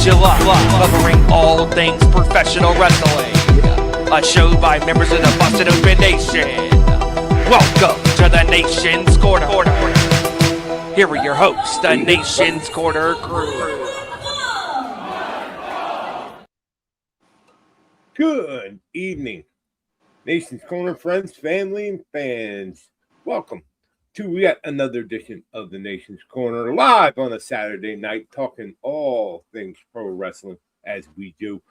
covering all things professional wrestling. A show by members of the Boston Open Nation. Welcome to the Nation's Corner. Here are your hosts, the Nation's Corner crew. Good evening, Nation's Corner friends, family, and fans. Welcome to yet another edition of the Nation's Corner, live on a Saturday night, talking all things pro wrestling as we do.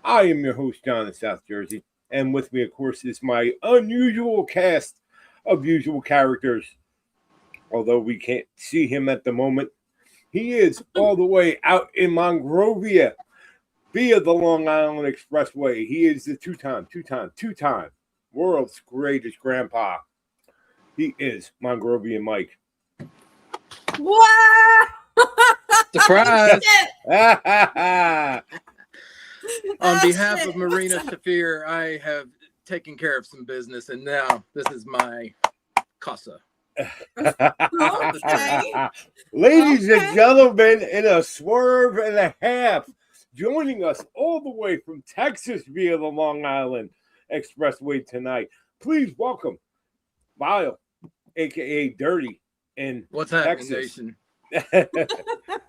I am your host, John in South Jersey, and with me, of course, is my unusual cast of usual characters. Although we can't see him at the moment, he is all the way out in Monrovia via the Long Island Expressway. He is the two-time world's greatest grandpa. He is Mongrovian Mike. What? Surprise! On Oh, behalf shit. of Marina Shafir, I have taken care of some business, and now this is my casa. Okay. Ladies and gentlemen, in a swerve and a half, joining us all the way from Texas via the Long Island Expressway tonight, please welcome Vile, a.k.a. Dirty, in What's happening, Texas. Nation?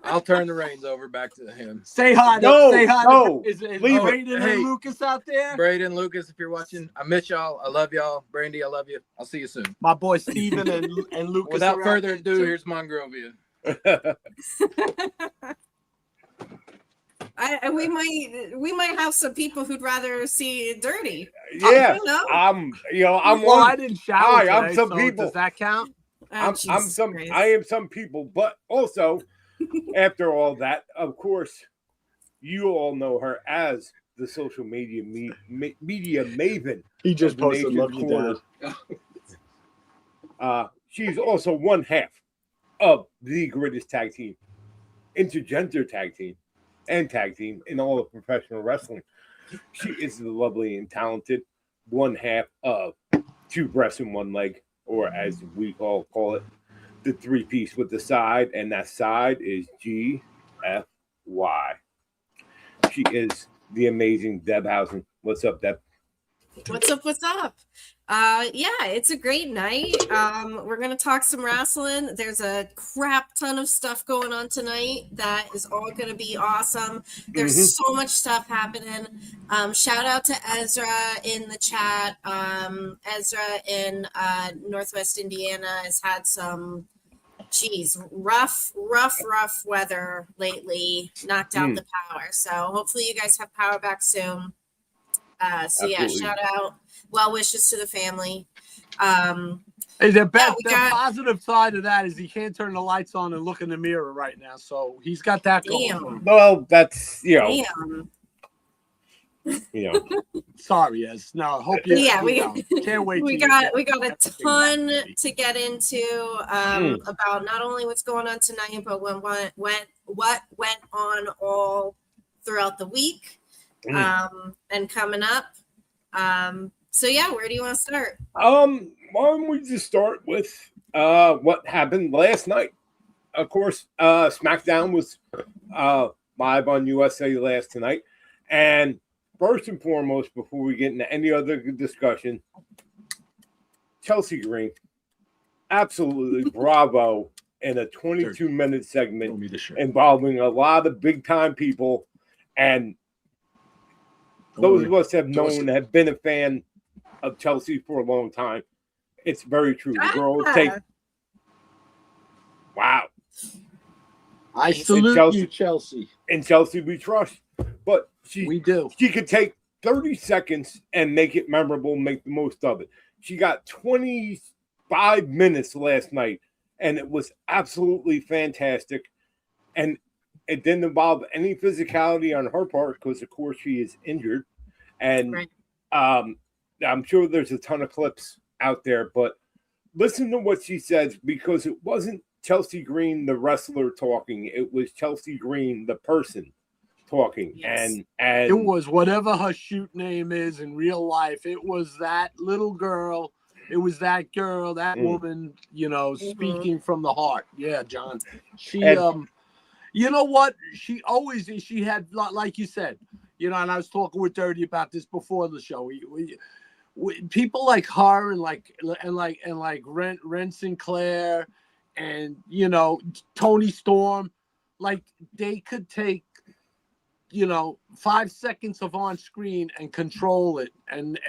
I'll turn the reins over back to him. Say hi. No, say hi. no. Is Leave it. Braden Hey. and Lucas out there? Braden, Lucas, if you're watching, I miss y'all. I love y'all. Brandy, I love you. I'll see you soon. My boy Steven and Lucas. Without are out further there ado, too. here's Mongrovian. We might have some people who'd rather see Dirty. Yeah, I don't know. I'm Well, I one. didn't shower Hi, today, I'm some so people. Does that count? Oh, I Jesus am Christ. some people, but also after all that, of course, you all know her as the social media media maven. He just of the posted Nation's love you, Corner. Dad. She's also one half of the greatest tag team, intergender tag team, and tag team in all of professional wrestling. She is the lovely and talented one half of two breasts and one leg, or as we call it, the three-piece with the side, and that side is GFY. She is the amazing Debhausen. What's up, Deb? What's up? Yeah, it's a great night. We're gonna talk some wrestling. There's a crap ton of stuff going on tonight that is all gonna be awesome. There's so much stuff happening. Shout out to Ezra in the chat. Ezra in Northwest Indiana has had some rough weather lately, knocked out the power. So hopefully you guys have power back soon. So yeah, Absolutely. shout out, well wishes to the family. Hey, the we got- positive side of that is he can't turn the lights on and look in the mirror right now, so he's got that going Damn. for him. Well, that's Damn. Sorry, Ez. No, hope you. Yeah, we can't wait. we till got you get a that thing ton back. to get into about not only what's going on tonight, but what went on all throughout the week and coming up. So yeah, where do you want to start? Why don't we just start with what happened last night? Of course, SmackDown was live on USA last night, and first and foremost, before we get into any other discussion, Chelsea Green, absolutely bravo in a 22-minute segment involving a lot of big-time people, and those of us have been a fan of Chelsea for a long time. It's very true. The girl will take. Wow. I salute you, Chelsea. In Chelsea, we trust. But We do. she could take 30 seconds and make it memorable, make the most of it. She got 25 minutes last night, and it was absolutely fantastic. And it didn't involve any physicality on her part because, of course, she is injured. And Right. I'm sure there's a ton of clips out there, but listen to what she says, because it wasn't Chelsea Green, the wrestler, talking. It was Chelsea Green, the person, talking. Yes. And It was whatever her shoot name is in real life. It was that little girl. It was that girl, that woman, speaking from the heart. Yeah, John. She You know what? She had, like you said, you know, and I was talking with Dirty about this before the show. People like her and like Ren Sinclair and, you know, Tony Storm, like they could take, you know, 5 seconds of on screen and control it. And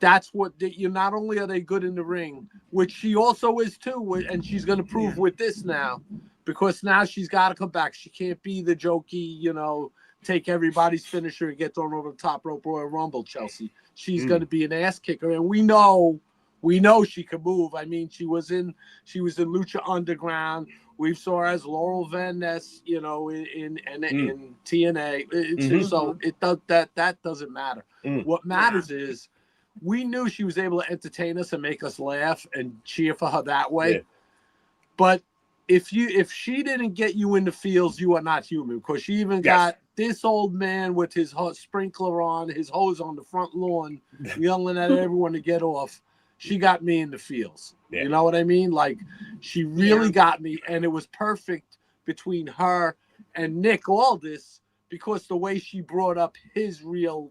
that's what you not only are they good in the ring, which she also is too. And she's going to prove with this now, because now she's got to come back. She can't be the jokey, you know, take everybody's finisher and get thrown over the top rope or a Rumble, Chelsea. She's going to be an ass kicker. And we know she can move. I mean, she was in Lucha Underground. We saw her as Laurel Van Ness, you know, in TNA. So that doesn't matter. What matters is we knew she was able to entertain us and make us laugh and cheer for her that way. Yeah. But if she didn't get you in the feels, you are not human, because she even got this old man with his sprinkler on, his hose on the front lawn, yelling at everyone to get off. She got me in the feels. Yeah. You know what I mean? Like, she really got me, and it was perfect between her and Nick Aldis, because the way she brought up his real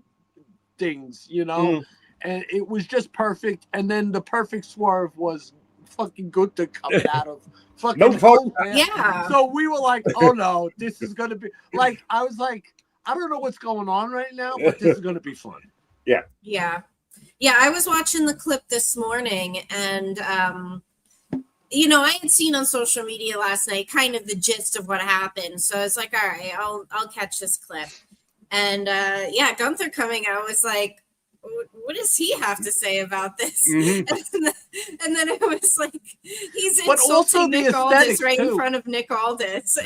things, you know, and it was just perfect. And then the perfect swerve was fucking good to come out of fucking So we were like, oh no, this is gonna be like, I was like, I don't know what's going on right now, but this is gonna be fun. Yeah, I was watching the clip this morning, and you know, I had seen on social media last night kind of the gist of what happened. So it's like, all right, I'll catch this clip. And Gunther coming out was like, what does he have to say about this? And then it was like, he's insulting Nick Aldis right in front of Nick Aldis.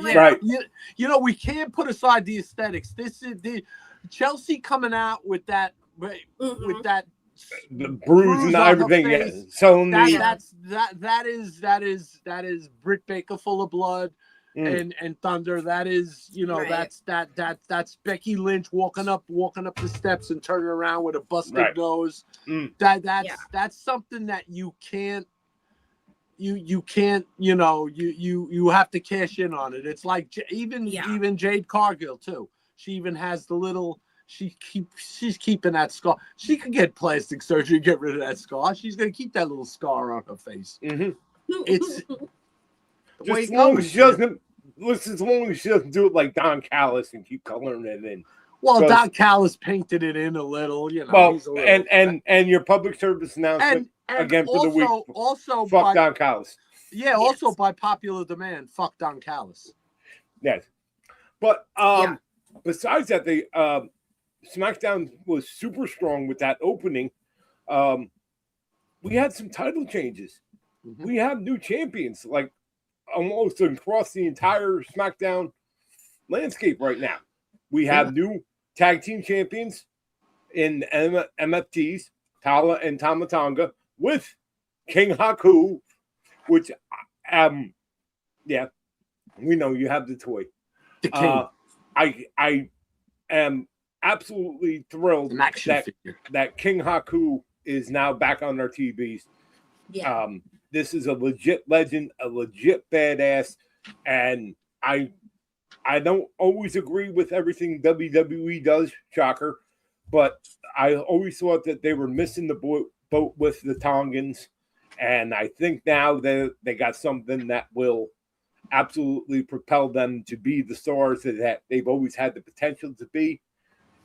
Like, right. You know, we can't put aside the aesthetics. This is the Chelsea coming out with that, with that the bruise and everything. So that is Britt Baker full of blood. And thunder. That is, you know, that's Becky Lynch walking up the steps and turning around with a busted nose. That's something that you can't, you know, you have to cash in on it. It's like even Jade Cargill too. She even has the little. She's keeping that scar. She could get plastic surgery, get rid of that scar. She's gonna keep that little scar on her face. It's as long as she doesn't. Listen, as long as she doesn't do it like Don Callis and keep coloring it in. Well, Don Callis painted it in a little, you know. Well, and your public service announcement again for the week. Also, fuck Don Callis. Yeah, also by popular demand, fuck Don Callis. Yes, but besides that, the SmackDown was super strong with that opening. We had some title changes. We have new champions, like almost across the entire SmackDown landscape right now. We have new tag team champions in MFTs, Tala and Tama Tonga, with King Haku, which, we know you have the toy. The King. I am absolutely thrilled that King Haku is now back on our TVs. Yeah. This is a legit legend, a legit badass, and I don't always agree with everything WWE does, shocker, but I always thought that they were missing the boat with the Tongans, and I think now that they got something that will absolutely propel them to be the stars that they've always had the potential to be,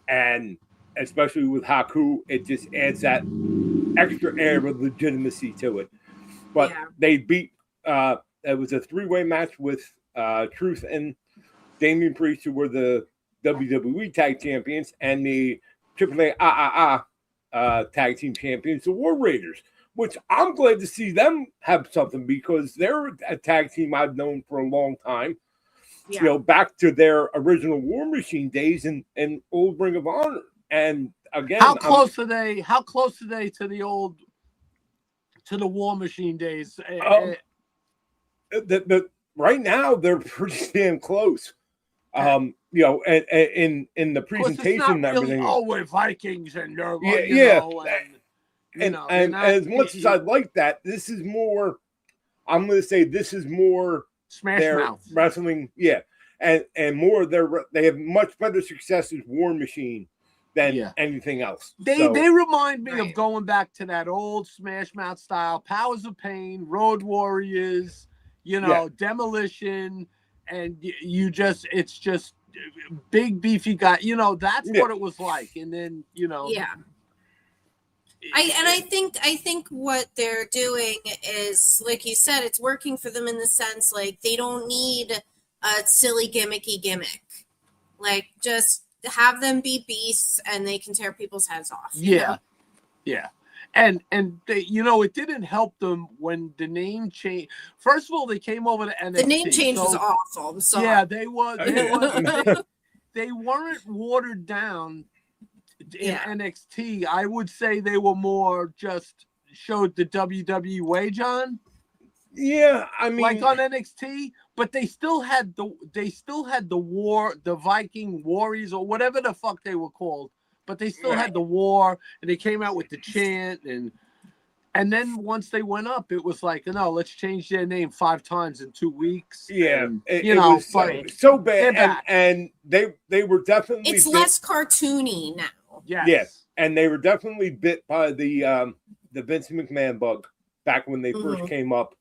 and especially with Haku, it just adds that extra air of legitimacy to it. But they beat, it was a 3-way match with Truth and Damian Priest, who were the WWE Tag Champions, and the AAA Tag Team Champions, the War Raiders, which I'm glad to see them have something, because they're a tag team I've known for a long time. You know, back to their original War Machine days and old Ring of Honor. And again, how close are they to the old, to the War Machine days? Right now they're pretty damn close. You know, in the presentation and everything. Really, we're Vikings and they're and as much as I'd like that, this is more. I'm going to say this is more Smash their Mouth. wrestling. Yeah, and more they have much better success as War Machine than anything else. They remind me of going back to that old Smash Mouth style, Powers of Pain, Road Warriors, Demolition, and it's just big beefy guy. That's what it was like. And then I think what they're doing is, like you said, it's working for them in the sense like they don't need a silly gimmick. Like, just have them be beasts and they can tear people's heads off. Yeah. And they, it didn't help them when the name changed. First of all, they came over to NXT. The name change was awful. I'm sorry. Yeah, they weren't watered down in NXT. I would say they were more just showed the WWE wage on. Yeah, I mean, like on NXT, but they still had the Viking Warriors or whatever the fuck they were called. But they still had the war, and they came out with the chant, and then once they went up, it was like, no, let's change their name 5 times in 2 weeks. Yeah, and, it was so bad, and they were definitely less cartoony now. Yes, and they were definitely bit by the Vince McMahon bug back when they first came up.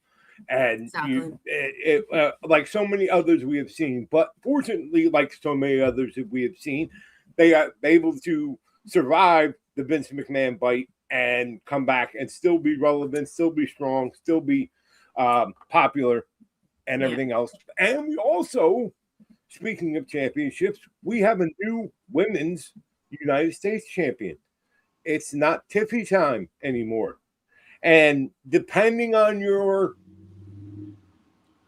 And like so many others we have seen, but fortunately, like so many others that we have seen, they are able to survive the Vince McMahon bite and come back and still be relevant, still be strong, still be popular, and everything else. And we also, speaking of championships, we have a new women's United States champion. It's not Tiffy time anymore, and depending on your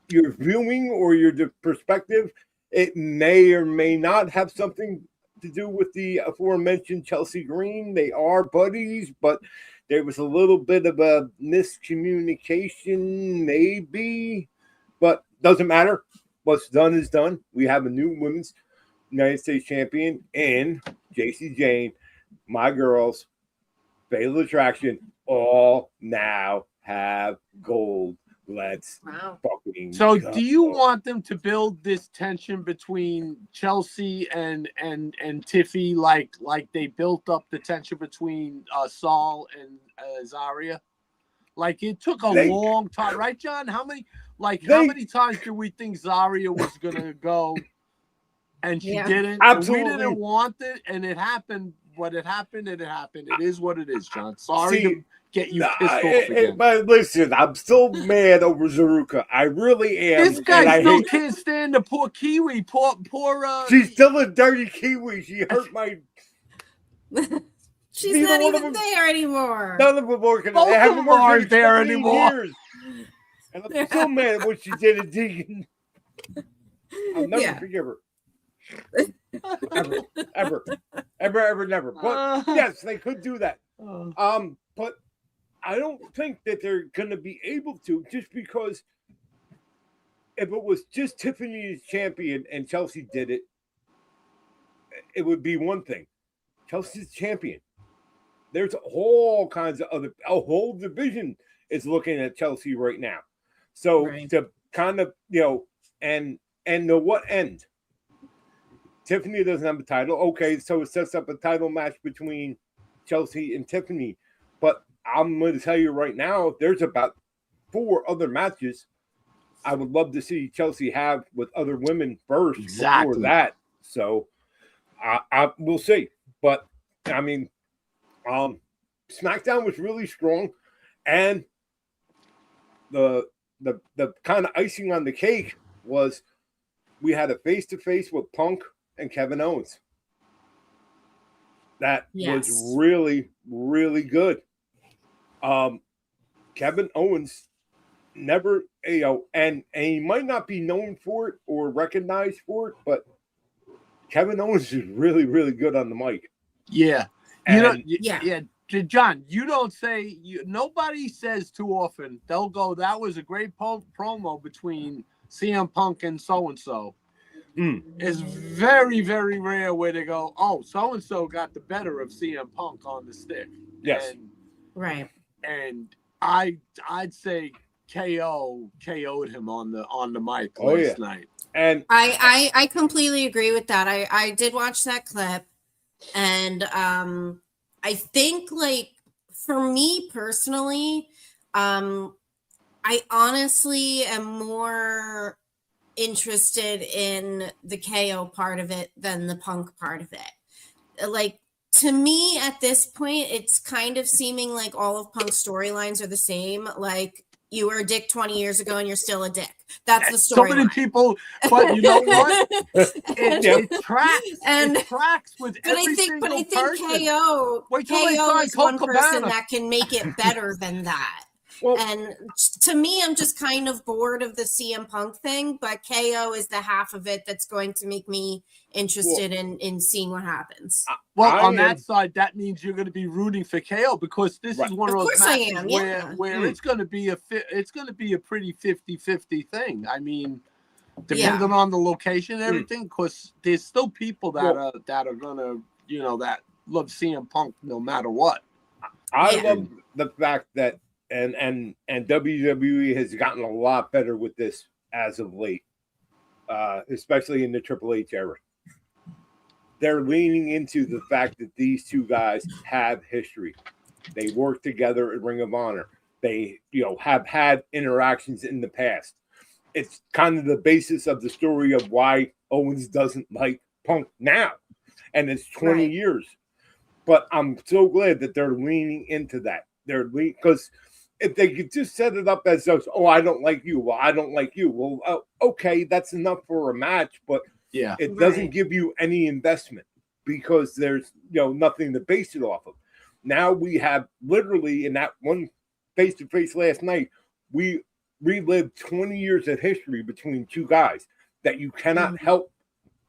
viewing or your perspective, it may or may not have something to do with the aforementioned Chelsea Green. They are buddies, but there was a little bit of a miscommunication, maybe, but doesn't matter. What's done is done. We have a new women's United States champion in JC Jane. My girls, Fatal Attraction, all now have gold. Let's fucking So go. Do you want them to build this tension between Chelsea and Tiffy like they built up the tension between Saul and Zarya? Like, it took a long time, right, John? How many times do we think Zarya was gonna go and she didn't? Absolutely. We didn't want it, and it happened. What it happened, it happened. It is what it is, John. Sorry to get you pissed off again. But listen, I'm still mad over Zaruka. I really am. This guy still can't stand the poor Kiwi. Poor. She's still a dirty Kiwi. She hurt my. She's not even there anymore. None of them working. Both of them aren't there anymore. Years. And I'm still mad at what she did at Deegan. I'll never forgive her. ever, never. But yes, they could do that. But I don't think that they're going to be able to, just because if it was just Tiffany's champion and Chelsea did it, it would be one thing. Chelsea's champion. There's all kinds of a whole division is looking at Chelsea right now. So to kind of, and to what end? Tiffany doesn't have a title. Okay, so it sets up a title match between Chelsea and Tiffany. But I'm going to tell you right now, there's about 4 other matches I would love to see Chelsea have with other women first before that. So I we'll see. But I mean, SmackDown was really strong, and the kind of icing on the cake was we had a face-to-face with Punk and Kevin Owens. That was really, really good. Kevin Owens never, and he might not be known for it or recognized for it, but Kevin Owens is really, really good on the mic. Yeah. John, you don't say, nobody says too often, they'll go, that was a great promo between CM Punk and so-and-so. It's very, very rare where they go, oh, so-and-so got the better of CM Punk on the stick. Yes. Right. And I'd say KO KO'd him on the mic Oh, last yeah. night. And I completely agree with that. I did watch that clip, and I think, like, for me personally, I honestly am more interested in the KO part of it than the Punk part of it. Like, to me at this point, it's kind of seeming like all of Punk's storylines are the same. Like, you were a dick 20 years ago and you're still a dick. That's the So many storyline. people, but you know what? It tracks. And- it tracks with But every I think single person. KO Wait till they KO sign is one Colt person Cabana. that can make it better than that. well, And to me, I'm just kind of bored of the CM Punk thing, but KO is the half of it that's going to make me interested in seeing what happens. Well, I on that am- side, that means you're going to be rooting for KO because this Right. is one of Of those course I matches am, where yeah. where it's going to be a pretty 50-50 thing. I mean, depending on the location and everything, because there's still people that are going to, that love CM Punk no matter what. I Yeah. love the fact that and WWE has gotten a lot better with this as of late, especially in the Triple H era. They're leaning into the fact that these two guys have history. They work together at Ring of Honor. They, have had interactions in the past. It's kind of the basis of the story of why Owens doesn't like Punk now, and it's 20 Right. years. But I'm so glad that they're leaning into that. Because if they could just set it up as those, I don't like you. Well, I don't like you. Well, okay, that's enough for a match, but Yeah. it doesn't Right. give you any investment because there's nothing to base it off of. Now we have literally in that one face-to-face last night, we relived 20 years of history between two guys that you cannot help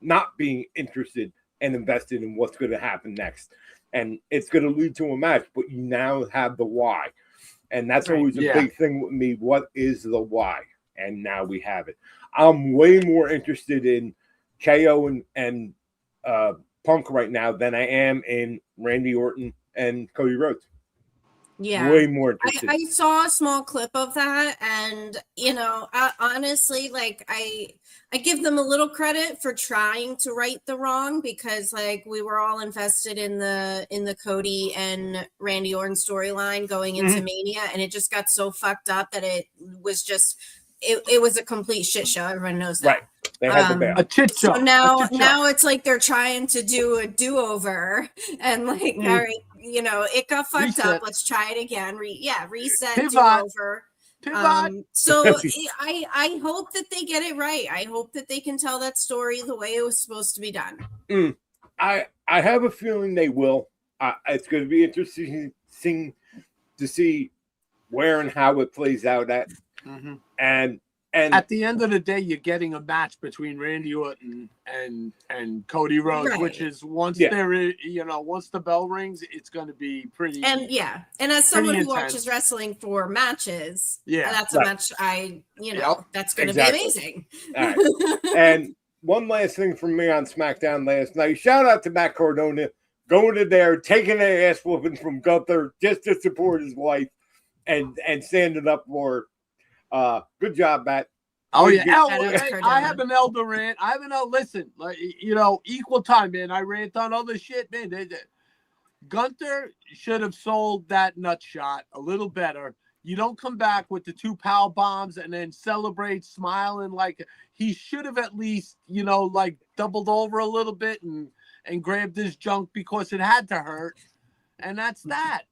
not being interested and invested in what's going to happen next. And it's going to lead to a match, but you now have the why. And that's Right. always a Yeah. big thing with me. What is the why? And now we have it. I'm way more interested in KO and Punk right now than I am in Randy Orton and Cody Rhodes. Yeah. Way more interested. I saw a small clip of that, and honestly, like, I give them a little credit for trying to right the wrong, because, like, we were all invested in the Cody and Randy Orton storyline going into Mania, and it just got so fucked up that it was just it was a complete shit show. Everyone knows that. Right. They had to bail. A chit So show. now it's like they're trying to do a do-over, and like, all right, it got fucked Reset. up. Let's try it again. Reset, Pivot. do-over. Pivot. So I hope that they get it right. I hope that they can tell that story the way it was supposed to be done. I have a feeling they will. It's going to be interesting to see where and how it plays out at. And At the end of the day, you're getting a match between Randy Orton and Cody Rhodes, Right. which is once Yeah. once the bell rings, it's going to be pretty. And as someone who intense. watches wrestling for matches, Yeah. that's a Right. match that's going to Exactly. be amazing. all right. And one last thing from me on SmackDown last night. Shout out to Matt Cardona going to there, taking an ass whooping from Gunther just to support his wife and standing up for. Good job, Matt. Oh yeah, Shout out to hey, Cardona. I have an elder rant. Listen, like, equal time, man. I rant on other shit, man. Gunther should have sold that nut shot a little better. You don't come back with the 2 power bombs and then celebrate smiling. Like, he should have at least, like, doubled over a little bit and grabbed his junk because it had to hurt. And that's that.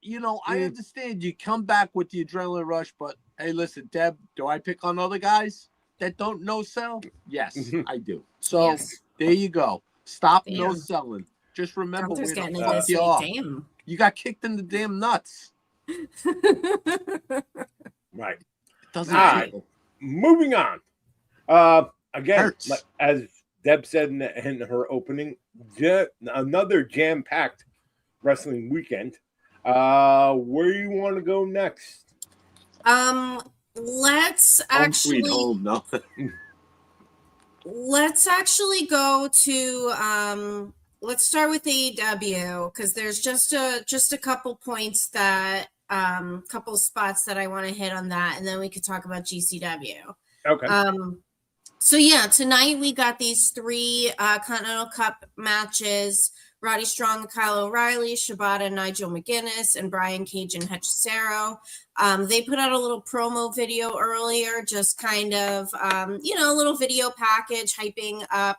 I understand you come back with the adrenaline rush, but hey, listen, Deb, do I pick on other guys that don't no sell? Yes, I do. So Yes. there you go. Stop Damn. no selling. Just remember Gunther's where getting the it fuck this you week. are. Damn. You got kicked in the damn nuts. Right. It doesn't All right. tickle. Moving on. Again, Hurts. like, as Deb said in her opening, another jam-packed wrestling weekend. Where do you want to go next? Let's Home sweet actually home, no. let's actually go to let's start with AEW, because there's just a couple points that couple spots that I want to hit on that, and then we could talk about GCW. Okay. So yeah, tonight we got these 3 Continental Cup matches. Roddy Strong and Kyle O'Reilly, Shibata and Nigel McGuinness, and Brian Cage and Hechicero. They put out a little promo video earlier, just kind of, a little video package hyping up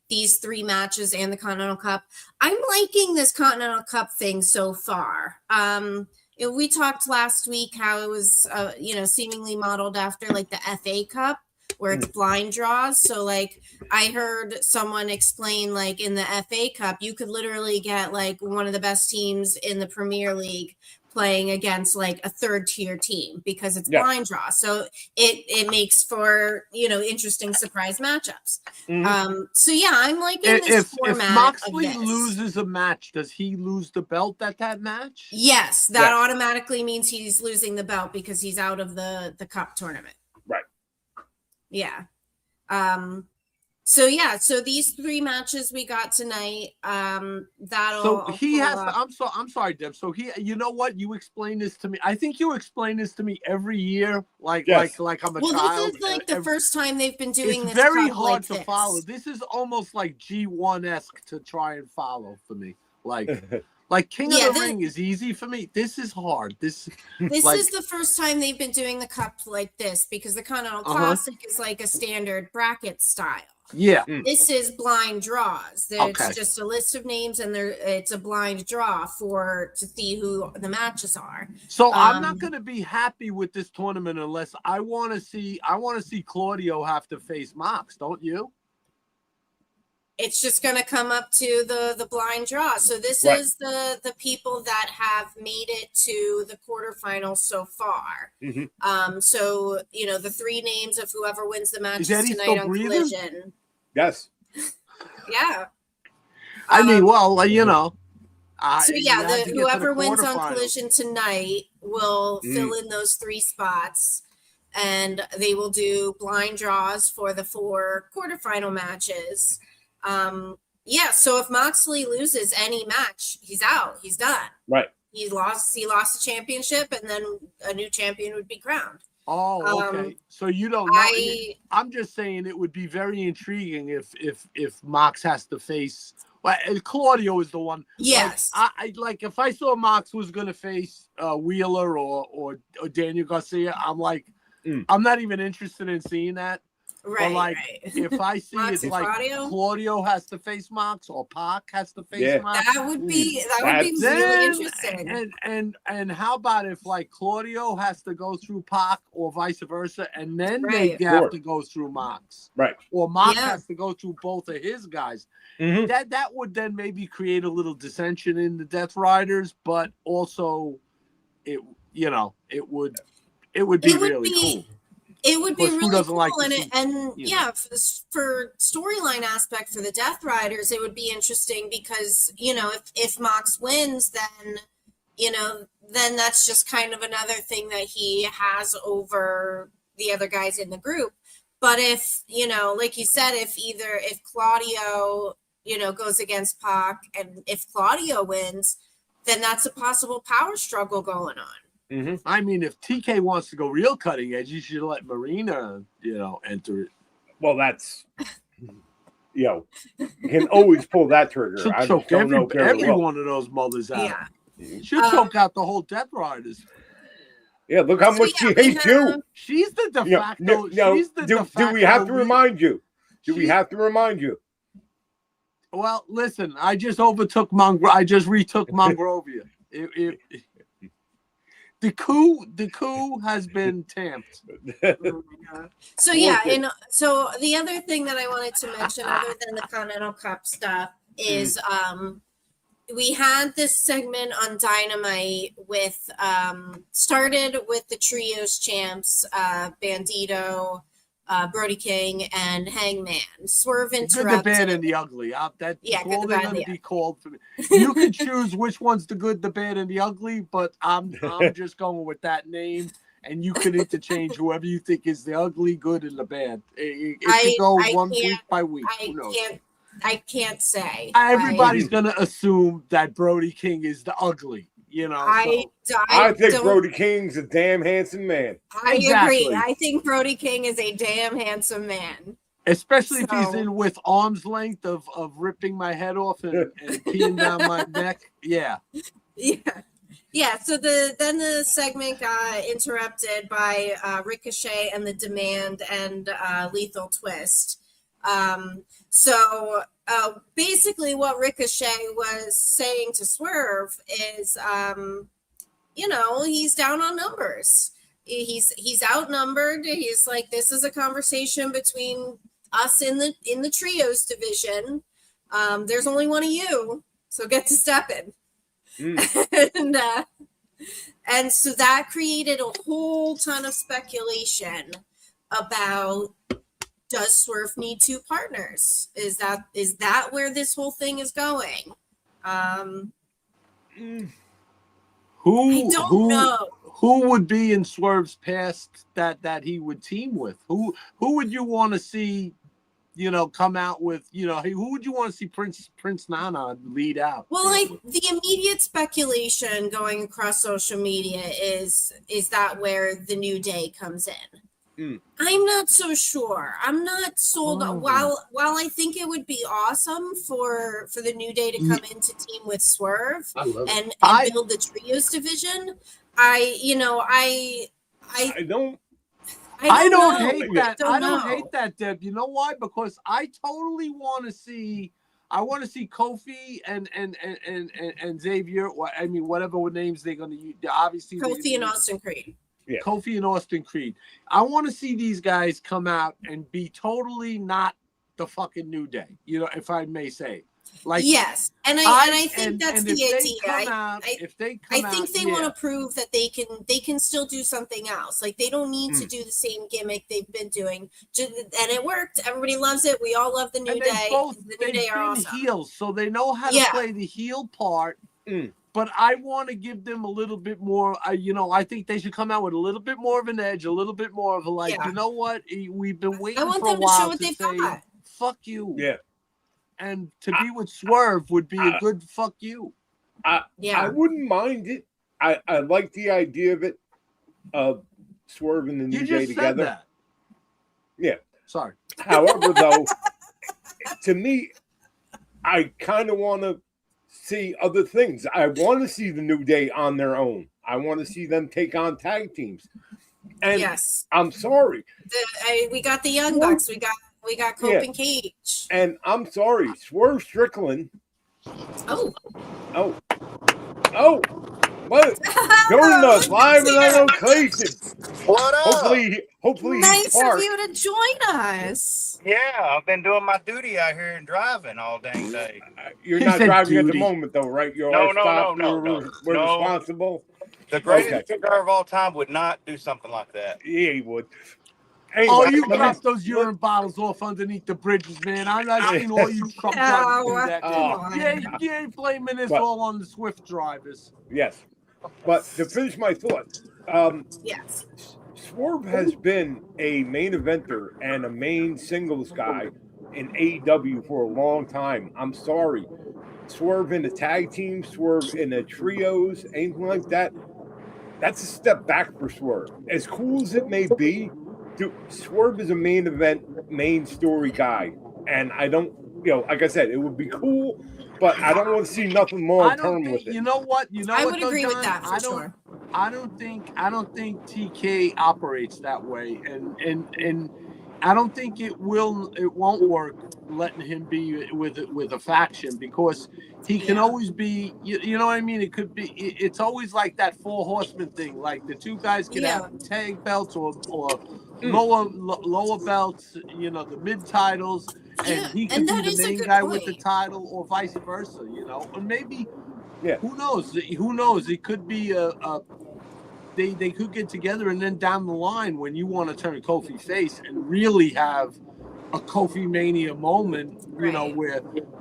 these 3 matches and the Continental Cup. I'm liking this Continental Cup thing so far. We talked last week how it was, seemingly modeled after like the FA Cup, where it's blind draws. So like I heard someone explain, like in the FA Cup, you could literally get like one of the best teams in the Premier League playing against like a 3rd tier team because it's blind draw. So it makes for, interesting surprise matchups. So yeah, I'm liking this format. If Moxley loses a match, does he lose the belt at that match? Yes, that automatically means he's losing the belt because he's out of the cup tournament. Right. Yeah. So these 3 matches we got tonight, So he has to, I'm sorry, Deb. So you know what? You explain this to me. I think you explain this to me every year, like I'm a child. This is like the first time they've been doing this. It's very hard to follow. This is almost like G1-esque to try and follow for me. Like King of the Ring is easy for me. This is hard. This is the first time they've been doing the cup like this, because the Continental Classic is like a standard bracket style. Yeah. This is blind draws. It's just a list of names, and it's a blind draw to see who the matches are. So I'm not going to be happy with this tournament unless I want to see Claudio have to face Mox, don't you? It's just going to come up to the blind draw. So this is the people that have made it to the quarterfinals so far. So, the 3 names of whoever wins the matches tonight on Collision. Yes. Yeah. I mean, well, So yeah, whoever wins on Collision tonight will fill in those 3 spots, and they will do blind draws for the 4 quarterfinal matches. So if Moxley loses any match, he's out. He's done. Right. He lost the championship, and then a new champion would be crowned. Oh, okay. So you don't know. I'm just saying it would be very intriguing if Mox has to face. Well, Claudio is the one. Yes. Like if I saw Mox was going to face Wheeler or Daniel Garcia, I'm like, I'm not even interested in seeing that. Right. But if I see it's like Claudio has to face Mox or Pac has to face Mox, that would be really interesting. And how about if like Claudio has to go through Pac or vice versa, and then they have to go through Mox, right? Or Mox has to go through both of his guys. That would then maybe create a little dissension in the Death Riders, but also it would be really cool. It would be really cool, like for storyline aspect for the Death Riders, it would be interesting because if Mox wins, then then that's just kind of another thing that he has over the other guys in the group. But if like you said, if Claudio goes against Pac, and if Claudio wins, then that's a possible power struggle going on. I mean, if TK wants to go real cutting edge, you should let Marina, enter it. Well, that's, you can always pull that trigger. She'll choke every one of those mothers out. Yeah. She'll choke out the whole Death Riders. Yeah, look how much she hates you. She's the de facto. Do we have to remind you? We have to remind you? Well, listen, I just overtook I just retook Monrovia. The coup has been tamped. So yeah, so the other thing that I wanted to mention, other than the Continental Cup stuff, is we had this segment on Dynamite with started with the trios champs, Bandito, Brody King, and Hangman. Swerve interrupted. Good, the bad, and the ugly. That's all they're going to be called for me. You can choose which one's the good, the bad, and the ugly, but I'm just going with that name, and you can interchange whoever you think is the ugly, good, and the bad. It can go week by week. I can't say. Everybody's going to assume that Brody King is the ugly. I think don't- Brody King's a damn handsome man. I Exactly. agree. I think Brody King is a damn handsome man. Especially if he's in with arm's length of ripping my head off and peeing down my neck. Yeah. Yeah. So then the segment got interrupted by Ricochet and the Demand and Lethal Twist. So basically, what Ricochet was saying to Swerve is, he's down on numbers. He's outnumbered. He's like, this is a conversation between us in the trios division. There's only one of you, so get to stepping. And so that created a whole ton of speculation about, does Swerve need two partners? Is that where this whole thing is going? Who I don't know. Who would be in Swerve's past that he would team with? Who would you want to see, come out with, who would you want to see Prince Nana lead out? Well, the immediate speculation going across social media is that where the New Day comes in. I'm not so sure. I'm not sold. While I think it would be awesome for the New Day to come into team with Swerve and build the trios division, I don't hate that. I don't hate that, Deb. You know why? Because I totally want to see. I want to see Kofi and Xavier. I mean, whatever names they're going to use. Obviously, Kofi and Austin Creed. Yeah. Kofi and Austin Creed. I want to see these guys come out and be totally not the fucking New Day. If I may say. Like, yes, and I think that's the idea. I think they want to prove that they can still do something else. Like, they don't need to do the same gimmick they've been doing, and it worked. Everybody loves it. We all love the New Day. The New Day are awesome. Heels, so they know how to play the heel part. But I want to give them a little bit more. I think they should come out with a little bit more of an edge, a little bit more of a you know what? We've been waiting for a while to show what they've got. Fuck you. Yeah. And to be with Swerve would be a good fuck you. I wouldn't mind it. I like the idea of it, of Swerve and the New Day together. That. Yeah. Sorry. However, though, to me, I kind of want to see other things. I want to see the New Day on their own. I want to see them take on tag teams. And yes. I'm sorry. We got the Young Bucks. We got Cope and Cage. And I'm sorry, Swerve Strickland. Oh. What? Joining us live and on location. What up? Hopefully nice of you to join us. Yeah, I've been doing my duty out here and driving all dang day. You're not driving at the moment, though, right? You're No. We're responsible. The greatest driver of all time would not do something like that. Yeah, he would. Anyway, you dropped those urine bottles off underneath the bridges, man. I'm not seeing all you truck drivers do that. You ain't blaming this all on the Swift drivers. Yes. But to finish my thought, yes, Swerve has been a main eventer and a main singles guy in AEW for a long time. I'm sorry. Swerve in the tag team, Swerve in the trios, anything like that, that's a step back for Swerve. As cool as it may be, Swerve is a main event, main story guy. And I don't, like I said, it would be cool, but I don't want to see nothing long term with it. You know what? I would agree with that for sure. I don't think TK operates that way, and I don't think it won't work letting him be with a faction, because he can always be, you know what I mean? It could be, it's always like that 4 horsemen thing. Like the two guys can have tag belts or lower belts, the mid titles, and he could be the main guy with the title, or vice versa, and maybe, who knows? It could be they could get together, and then down the line, when you want to turn Kofi face and really have a Kofi Mania moment,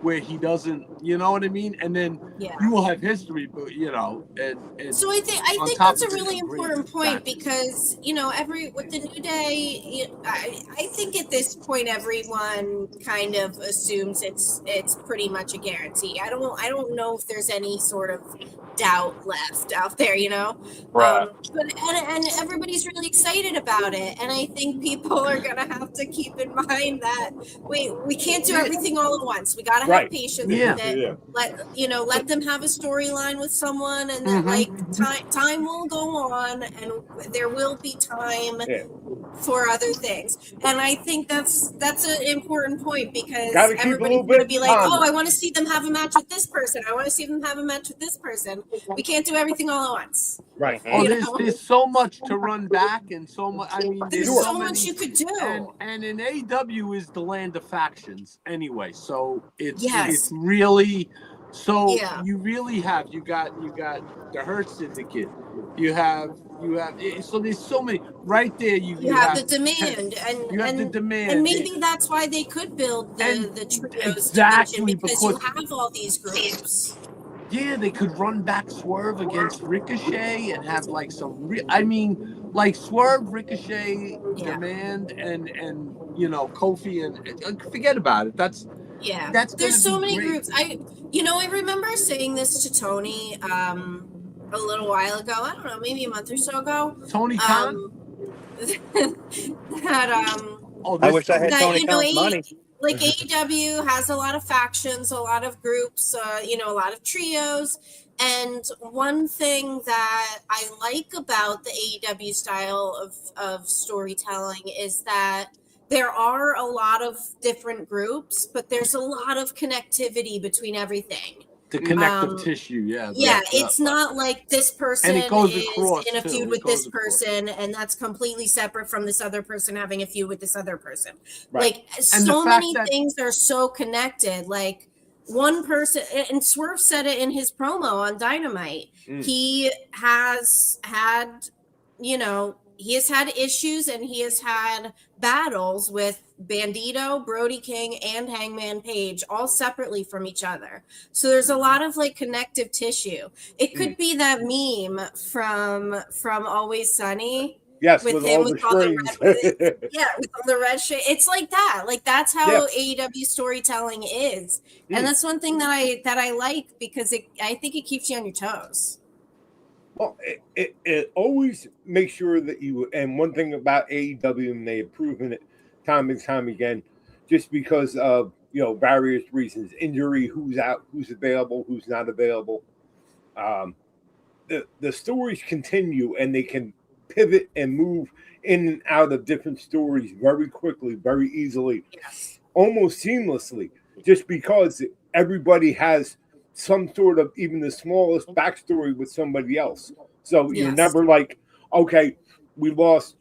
where he doesn't, you know what I mean? And then you will have history, but and so I think that's a really important point, because with the New Day, I think at this point everyone kind of assumes it's pretty much a guarantee. I don't know if there's any sort of doubt left out there, you know. Right. But and everybody's really excited about it, and I think people are gonna have to keep in mind that we can't do everything all at once. We gotta have patience with it. Let them have a storyline with someone, and then like time will go on, and there will be time for other things. And I think that's an important point, because everybody's going to be like, oh, I want to see them have a match with this person. I want to see them have a match with this person. We can't do everything all at once. Right. Oh, there's so much to run back, and so much. I mean, there's so much you could do. And in AEW is the land of factions anyway. So it's really you really have you got the Hurt Syndicate. You have so there's so many right there. You have the demand, and you have the demand, and maybe that's why they could build the trios exactly because you have all these groups. Yeah, they could run back Swerve against Ricochet and have like some like Swerve, Ricochet, Demand, and Kofi, and forget about it. That's There's so many groups. I remember saying this to Tony a little while ago. I don't know, maybe a month or so ago. Tony Khan. I wish I had Tony Khan's money. Like AEW has a lot of factions, a lot of groups, a lot of trios. And one thing that I like about the AEW style of storytelling is that there are a lot of different groups, but there's a lot of connectivity between everything. The connective tissue, it's not like this person is in a feud with this across. person, and that's completely separate from this other person having a feud with this other person. Right. Like, so many things are so connected. Like, one person, and Swerve said it in his promo on Dynamite, he has had, he has had issues and he has had battles with Bandito, Brody King, and Hangman Page, all separately from each other. So there's a lot of like connective tissue. It could be that meme from Always Sunny. Yes, with him with all the red shit. It's like that. Like, that's how AEW storytelling is, and that's one thing that I like, because I think it keeps you on your toes. Well, it always makes sure that you, and one thing about AEW, and they have proven it time and time again, just because of various reasons, injury, who's out, who's available, who's not available, the stories continue, and they can pivot and move in and out of different stories very quickly, very easily, almost seamlessly, just because everybody has some sort of even the smallest backstory with somebody else. So you're never like, okay, we lost,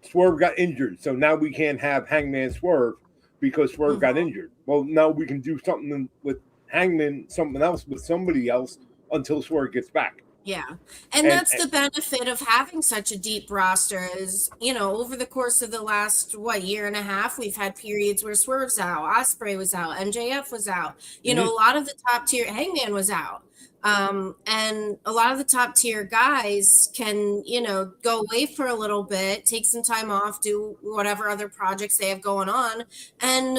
Swerve got injured, so now we can't have Hangman Swerve because Swerve got injured. Well, now we can do something with Hangman, something else with somebody else until Swerve gets back. Yeah. And that's the benefit of having such a deep roster is, over the course of the last, year and a half, we've had periods where Swerve's out, Ospreay was out, MJF was out. A lot of the top tier, Hangman was out. And a lot of the top tier guys can, go away for a little bit, take some time off, do whatever other projects they have going on. And,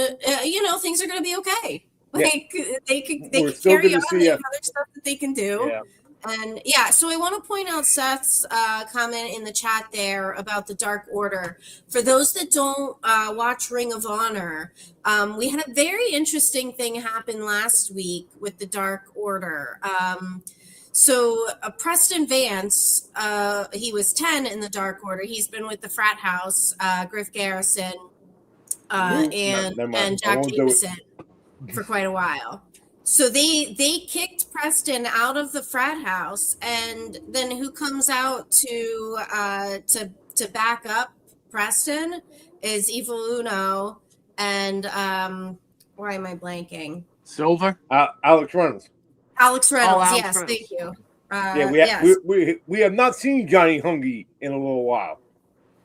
things are going to be okay. Like, they could carry on, they have other stuff that they can do. Yeah. And so I want to point out Seth's comment in the chat there about the Dark Order. For those that don't watch Ring of Honor, we had a very interesting thing happen last week with the Dark Order. So Preston Vance, he was 10 in the Dark Order. He's been with the frat house, Griff Garrison, and Jack Davison for quite a while. So they kicked Preston out of the frat house, and then who comes out to back up Preston is Evil Uno and why am I blanking? Silver? Alex Reynolds. Alex Reynolds, Alex yes, Reynolds. thank you. We have not seen Johnny Hungy in a little while.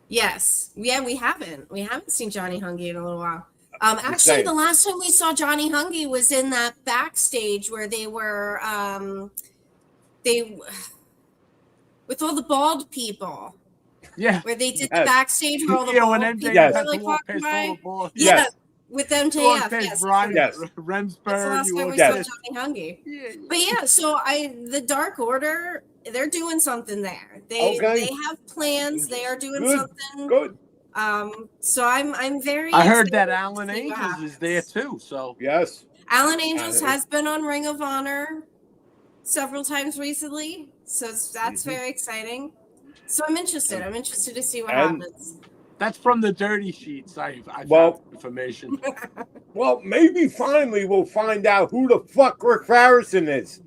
Yes, we haven't. We haven't seen Johnny Hungy in a little while. Actually, the last time we saw Johnny Hungy was in that backstage where they were, with all the bald people. Yeah. Where they did the backstage where all the bald people were like walking by. with Sean MJF. Page, Yes, Brian Yes. that's the Remsburg. last time we Yes. saw Johnny Hungy. Yeah. But yeah, so the Dark Order, they're doing something there. They have plans. They are doing Good. something. Good. So I'm very. I heard excited that Alan to see what Angels happens. is there too. So Yes. Alan Angels has been on Ring of Honor several times recently, so that's very exciting. So I'm interested. I'm interested to see what happens. that's from the dirty sheets. I Well- found information. Well, maybe finally we'll find out who the fuck Rick Harrison is.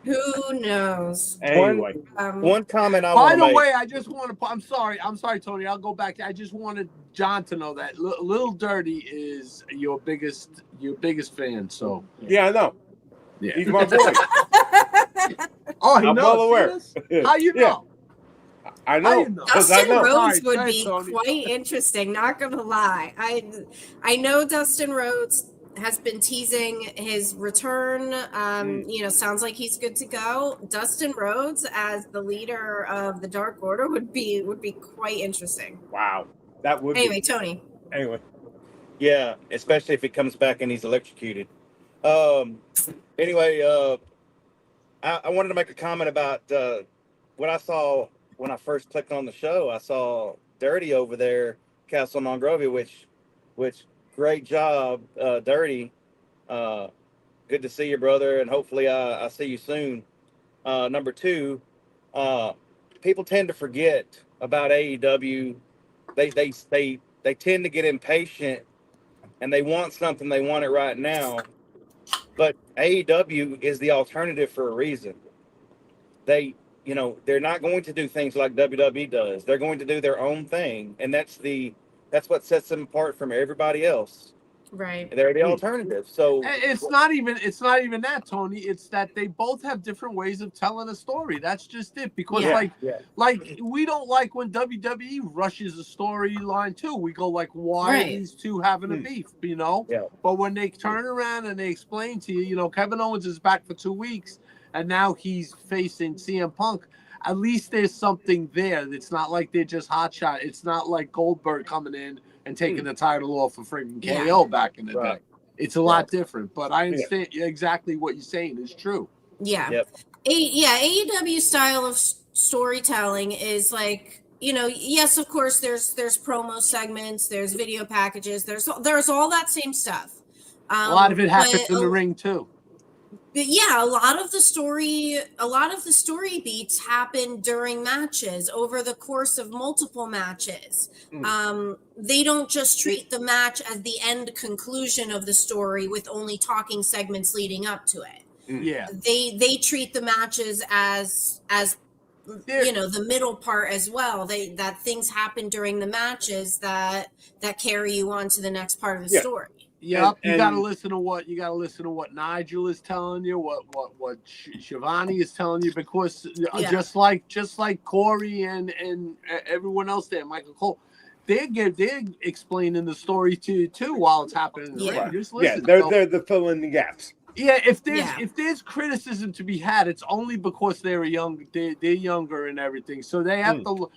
Who knows? Anyway, One comment I By want to the make. way, I just want to. I'm sorry, Tony. I'll go back. I just wanted John to know that Little Dirty is your biggest fan. So yeah, I know. yeah. He's my boy. Oh, he I'm knows. well aware. How you know? I How know. you know? 'Cause I Dustin know. Rhodes Sorry, would be Tony. quite interesting. Not gonna lie, I know Dustin Rhodes has been teasing his return. Sounds like he's good to go. Dustin Rhodes as the leader of the Dark Order would be quite interesting. Wow. That would Anyway, be. Tony. Anyway. Yeah, especially if he comes back and he's electrocuted. Anyway, I wanted to make a comment about what I saw when I first clicked on the show. I saw Dirty over there, Castle Monrovia, which great job, Dirty. Good to see you, brother, and hopefully I see you soon. Number two, people tend to forget about AEW. They tend to get impatient and they want something, they want it right now. But AEW is the alternative for a reason. They're not going to do things like WWE does. They're going to do their own thing, and that's what sets them apart from everybody else. Right. They're the alternative. So It's not even that, Tony. It's that they both have different ways of telling a story. That's just it. Because like we don't like when WWE rushes a storyline too. We go like, why are these two having a beef? Yeah. But when they turn around and they explain to you, Kevin Owens is back for 2 weeks and now he's facing CM Punk. At least there's something there. It's not like they're just hotshot. It's not like Goldberg coming in and taking the title off of freaking KO back in the day. It's a lot different, but I understand exactly what you're saying is true. Yeah. Yep. AEW style of storytelling is like, yes, of course there's promo segments, there's video packages, there's all that same stuff. A lot of it happens in the ring too. But yeah, a lot of the story beats happen during matches over the course of multiple matches. They don't just treat the match as the end conclusion of the story with only talking segments leading up to it. Yeah. They treat the matches as the middle part as well. That things happen during the matches that carry you on to the next part of the story. Yep, you gotta listen to what Nigel is telling you, what Shivani is telling you, because just like Corey and everyone else there, Michael Cole, they're explaining the story to you too while it's happening in the ring. Just listen. They're filling the gaps. Yeah, if there's criticism to be had, it's only because they're younger and everything, so they have to.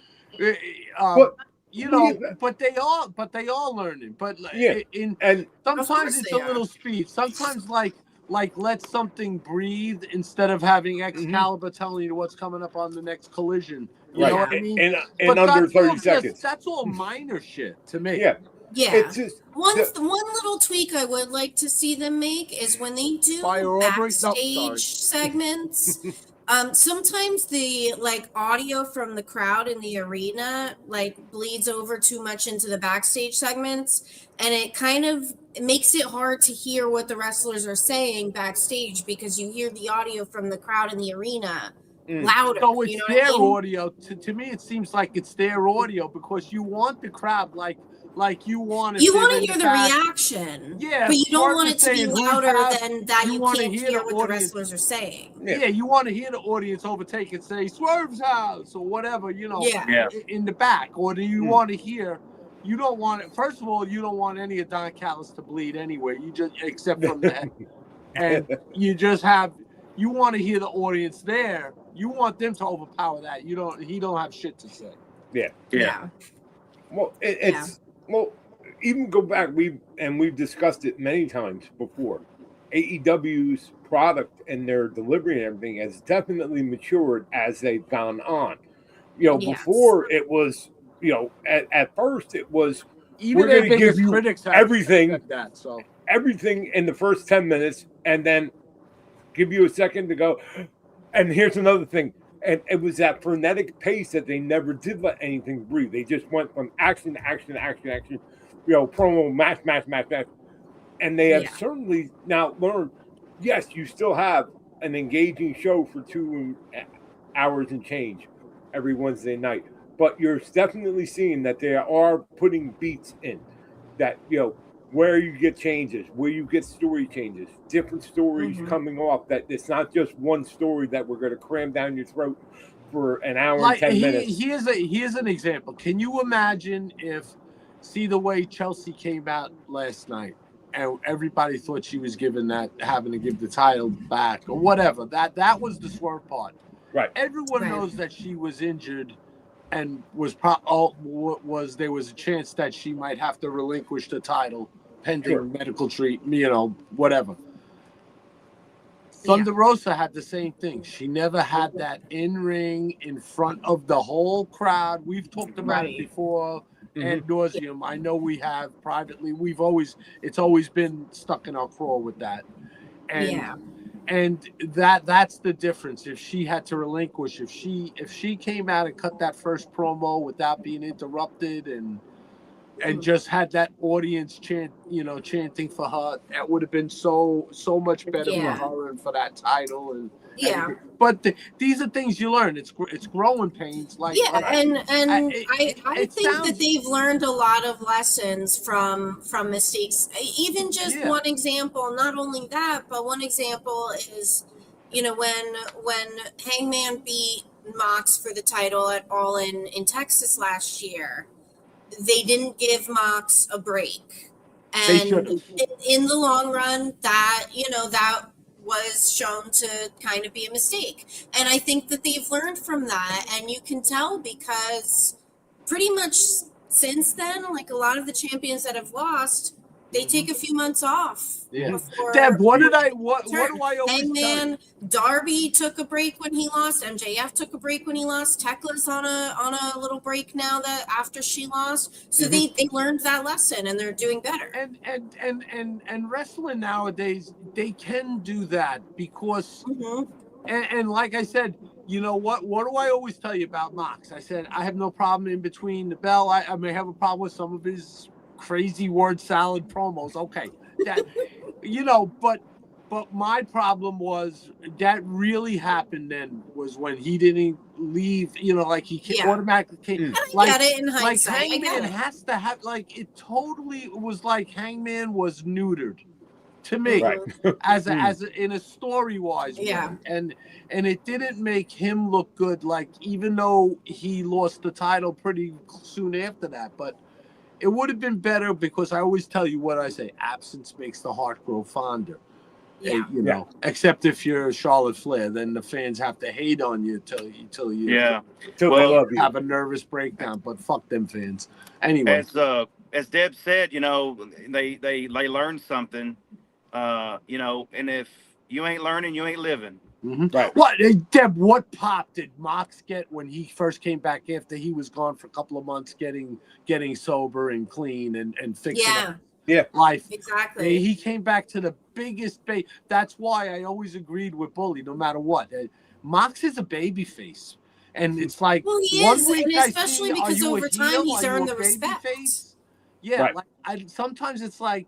But they all learning. But sometimes it's a little speed. Sometimes like let something breathe instead of having Excalibur telling you what's coming up on the next collision. You know what I mean? In under 30 seconds. That's all minor shit to me. Yeah. Yeah. It's just one little tweak I would like to see them make is when they do backstage segments. Sometimes the audio from the crowd in the arena bleeds over too much into the backstage segments, and it makes it hard to hear what the wrestlers are saying backstage because you hear the audio from the crowd in the arena louder. So it's their audio. To me, it seems like it's their audio because you want the crowd you want to hear the reaction, but you don't want it to be louder than that. You can't hear what the wrestlers are saying. Yeah, you want to hear the audience overtake and say Swerve's house or whatever, in the back. Or do you want to hear? You don't want it. First of all, you don't want any of Don Callis to bleed anywhere. You just except from the head, and you want to hear the audience there. You want them to overpower that. He don't have shit to say. Yeah. Well, even go back, we've discussed it many times before. AEW's product and their delivery and everything has definitely matured as they've gone on. Before it was, at first it was, Even we're their going to give biggest you critics have everything, said that. So everything in the first 10 minutes, and then give you a second to go. And here's another thing. And it was that frenetic pace that they never did let anything breathe. They just went from action to action to action to action, promo, match. And they have certainly now learned, yes, you still have an engaging show for 2 hours and change every Wednesday night. But you're definitely seeing that they are putting beats in that, where you get changes, where you get story changes, different stories coming off, that it's not just one story that we're going to cram down your throat for an hour and 10 minutes. Here's an example. Can you imagine see the way Chelsea came out last night and everybody thought she was having to give the title back or whatever. That was the Swerve part. Right. Everyone knows that she was injured and there was a chance that she might have to relinquish the title pending medical treatment, whatever. Thunder Rosa had the same thing. She never had that in-ring in front of the whole crowd. We've talked about it before ad nauseum. I know we have privately. It's always been stuck in our craw with that. And that's the difference. If she had to relinquish, if she came out and cut that first promo without being interrupted and just had that audience chanting for her, that would have been so much better for her and for that title. But these are things you learn. It's growing pains. I think that they've learned a lot of lessons from mistakes. Even just one example, not only that, but one example is, when Hangman beat Mox for the title at All In Texas last year, they didn't give Mox a break. And in the long run, that was shown to kind of be a mistake. And I think that they've learned from that. And you can tell because pretty much since then, like a lot of the champions that have lost, they take a few months off. Yeah. Deb, what do I always Hangman, Darby took a break when he lost. MJF took a break when he lost. Tekla's on a little break now that after she lost. So they learned that lesson and they're doing better. And wrestling nowadays, they can do that because and like I said, what do I always tell you about Mox? I said I have no problem in between the bell. I may have a problem with some of his crazy word salad promos. Okay. That but my problem was that really happened then was when he didn't leave, like he automatically came. I get it in hindsight. Like Hangman has to have it totally was like Hangman was neutered to me as in a story wise and it didn't make him look good, like even though he lost the title pretty soon after that, but it would have been better because I always tell you what I say: absence makes the heart grow fonder. Except if you're Charlotte Flair, then the fans have to hate on you till you have a nervous breakdown. But fuck them fans. Anyway, as Deb said, they learned something. And if you ain't learning, you ain't living. Right. What, Deb? What pop did Mox get when he first came back after he was gone for a couple of months, getting sober and clean and fixing up life? Exactly. He came back to the biggest baby. That's why I always agreed with Bully, no matter what. Mox is a baby face, and it's like he one is, week and especially because are you over a time heel? he's Are you earned a the baby respect. Face? Yeah, sometimes it's like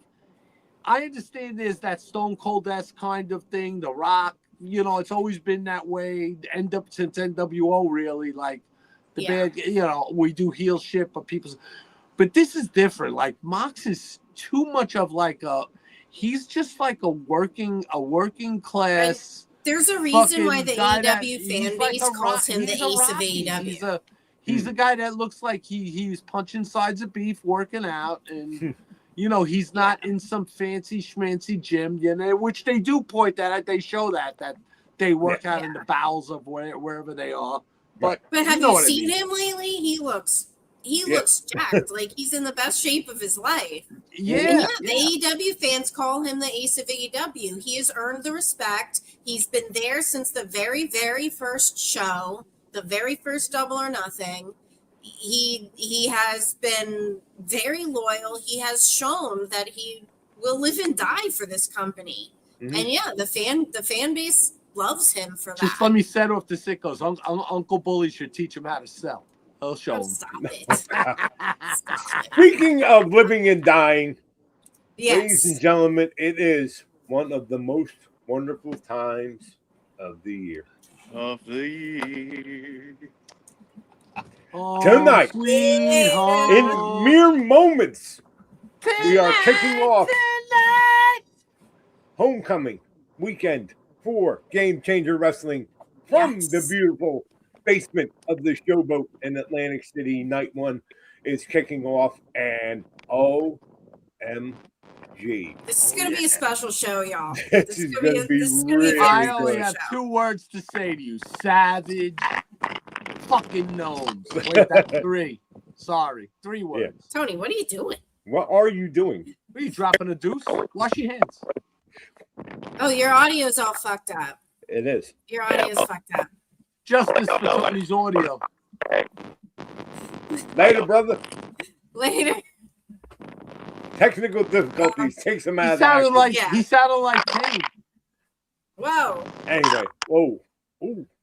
I understand there's that Stone Cold-esque kind of thing, The Rock. It's always been that way. Since NWO, really, like the bad. We do heel shit, but this is different. Like Mox is too much of he's just like a working class. There's a reason why the AEW fan base calls him the ace of AEW. He's the guy that looks like he's punching sides of beef, working out, and he's not in some fancy schmancy gym, which they do point that out. They show that they work out in the bowels of wherever they are. But have you seen him lately? He looks he looks jacked, like he's in the best shape of his life. Yeah, The AEW fans call him the ace of AEW. He has earned the respect. He's been there since the very, very first show, the very first Double or Nothing. He has been very loyal. He has shown that he will live and die for this company. Mhm. And yeah, the fan base loves him for that. just let me set off the sickos. Uncle Bully should teach him how to sell. He'll show Oh, him. stop it. Stop it. Speaking of living and dying, ladies and Yes. gentlemen, it is one of the most wonderful times of the year. Of the year. Oh, Tonight, sweet home. in mere moments, we are kicking off Homecoming weekend for Game Changer Wrestling from Yes. the beautiful basement of the Showboat in Atlantic City. Night one is kicking off, and OMG. This is going to be a special show, y'all. This is gonna gonna be a really I fun only good. have show. 2 words to say to you: savage, fucking gnomes. Wait, that's 3. Sorry, 3 words. Tony, what are you doing? What are you doing? Are you dropping a deuce? Wash your hands. Oh, your audio's all fucked up. It is. Your audio's fucked up. Justice for Tony's audio. Later, brother. Later. Technical difficulties takes him out He of the sounded action. like Yeah. he sounded like Kane. Whoa. Anyway, whoa. Ooh.